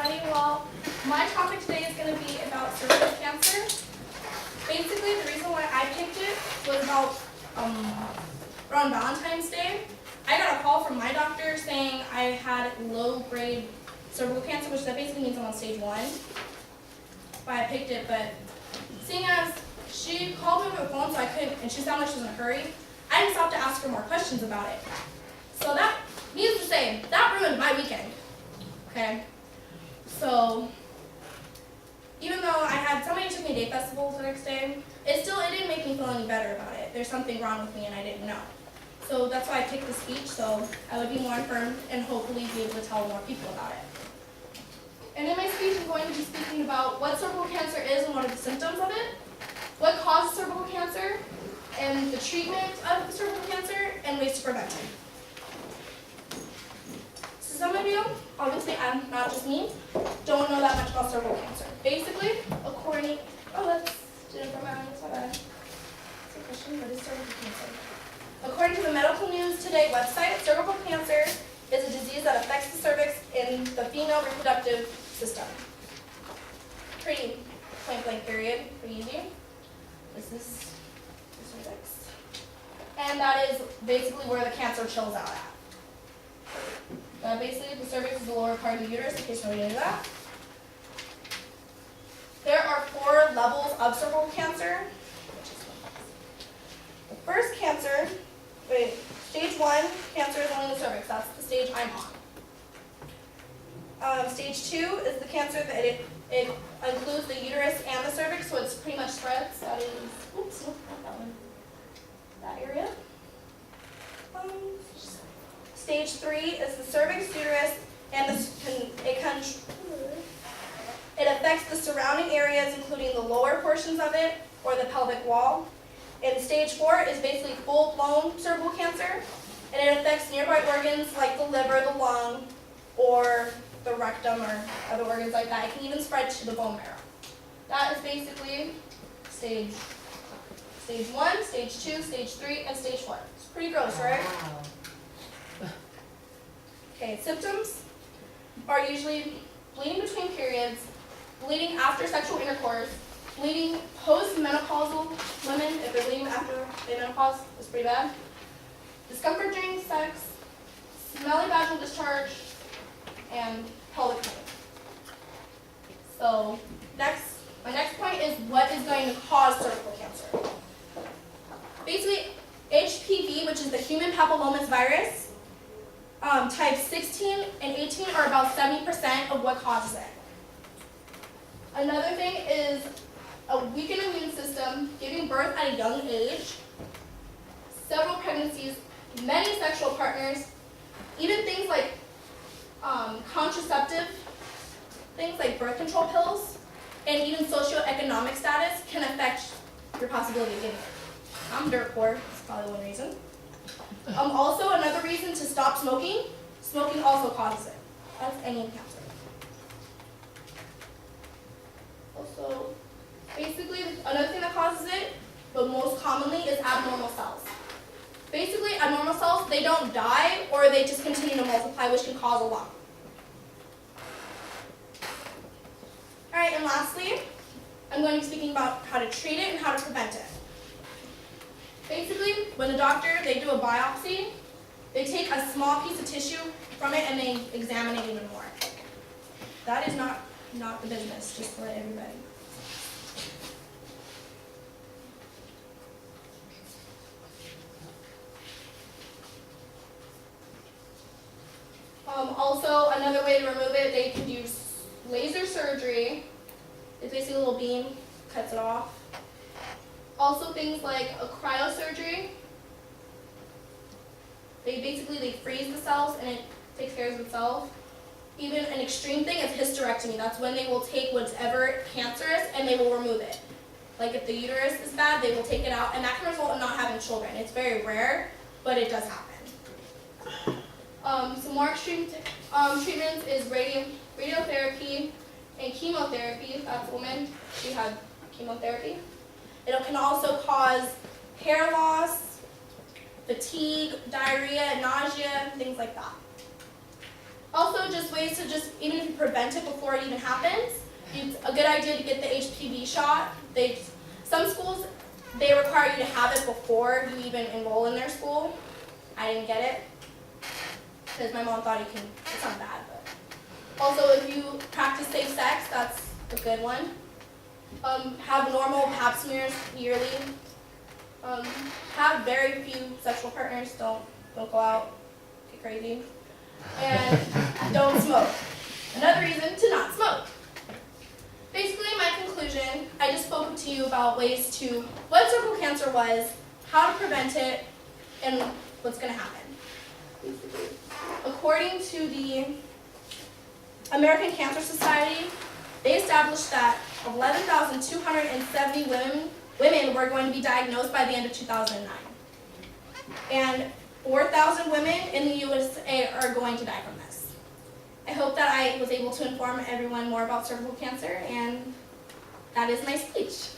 everybody. Well, my topic today is going to be about cervical cancer. Basically, the reason why I picked it was about around Valentine's Day. I got a call from my doctor saying I had low-grade cervical cancer, which that basically means I'm on stage 1. Why I picked it, but seeing as she called me over the phone, so I couldn't, and she sounded like she was in a hurry, I didn't stop to ask her more questions about it. So that, needless to say, that ruined my weekend. Okay, so even though I had somebody took me to day festivals the next day, it didn't make me feel any better about it. There's something wrong with me and I didn't know. So that's why I picked the speech, so I would be more informed and hopefully be able to tell more people about it. And in my speech, I'm going to be speaking about what cervical cancer is and what are the symptoms of it, what causes cervical cancer, and the treatment of cervical cancer, and ways to prevent it. So some of you, obviously not just me, don't know that much about cervical cancer. Basically, according, what is cervical cancer? According to the Medical News Today website, cervical cancer is a disease that affects the cervix in the female reproductive system. Pretty point blank period, pretty easy. This is the cervix. And that is basically where the cancer chills out at. Basically, the cervix is the lower part of the uterus, in case nobody knew that. There are 4 levels of cervical cancer. The first cancer, stage 1 cancer is only the cervix. That's the stage I'm on. Stage 2 is the cancer that it includes the uterus and the cervix, so it's pretty much spreads. That is, oops, not that one. That area. Stage 3 is the cervix, uterus, and it affects the surrounding areas, including the lower portions of it or the pelvic wall. And stage 4 is basically full-blown cervical cancer, and it affects nearby organs like the liver, the lung, or the rectum, or other organs like that. It can even spread to the bone marrow. That is basically stage 1, stage 2, stage 3, and stage 4. It's pretty gross, right? Wow. Okay, symptoms are usually bleeding between periods, bleeding after sexual intercourse, bleeding post-menopausal women, if they're bleeding after they menopause, it's pretty bad, discomfort during sex, smelly vaginal discharge, and pelvic pain. So my next point is what is going to cause cervical cancer. Basically, HPV, which is the human papillomavirus virus, types 16 and 18 are about 70% of what causes it. Another thing is a weakened immune system, giving birth at a young age, several pregnancies, many sexual partners, even things like contraceptive, things like birth control pills, and even socioeconomic status can affect your possibility of getting it. I'm dirt poor, that's probably one reason. Also, another reason to stop smoking, smoking also causes it. That's any cancer. Also, basically, another thing that causes it, but most commonly, is abnormal cells. Basically, abnormal cells, they don't die, or they just continue to multiply, which can cause a lot. All right, and lastly, I'm going to be speaking about how to treat it and how to prevent it. Basically, when the doctor, they do a biopsy, they take a small piece of tissue from it and they examine it even more. That is not the business, just for everybody. Also, another way to remove it, they could use laser surgery. It's basically a little beam, cuts it off. Also, things like a cryosurgery. They freeze the cells and it takes care of itself. Even an extreme thing is hysterectomy. That's when they will take whatever cancerous and they will remove it. Like if the uterus is bad, they will take it out, and that can result in not having children. It's very rare, but it does happen. Some more extreme treatments is radiotherapy and chemotherapy. That's a woman, she had chemotherapy. It can also cause hair loss, fatigue, diarrhea, nausea, things like that. Also, just ways to even if you prevent it before it even happens, it's a good idea to get the HPV shot. Some schools, they require you to have it before you even enroll in their school. I didn't get it, because my mom thought it's not bad, but. Also, if you practice safe sex, that's a good one. Have normal pap smears yearly. Have very few sexual partners. Don't go out, get crazy. And don't smoke. Another reason to not smoke. Basically, my conclusion, I just spoke to you about ways to, what cervical cancer was, how to prevent it, and what's going to happen. According to the American Cancer Society, they established that 11,270 women were going to be diagnosed by the end of 2009. And 4,000 women in the USA are going to die from this. I hope that I was able to inform everyone more about cervical cancer, and that is my speech.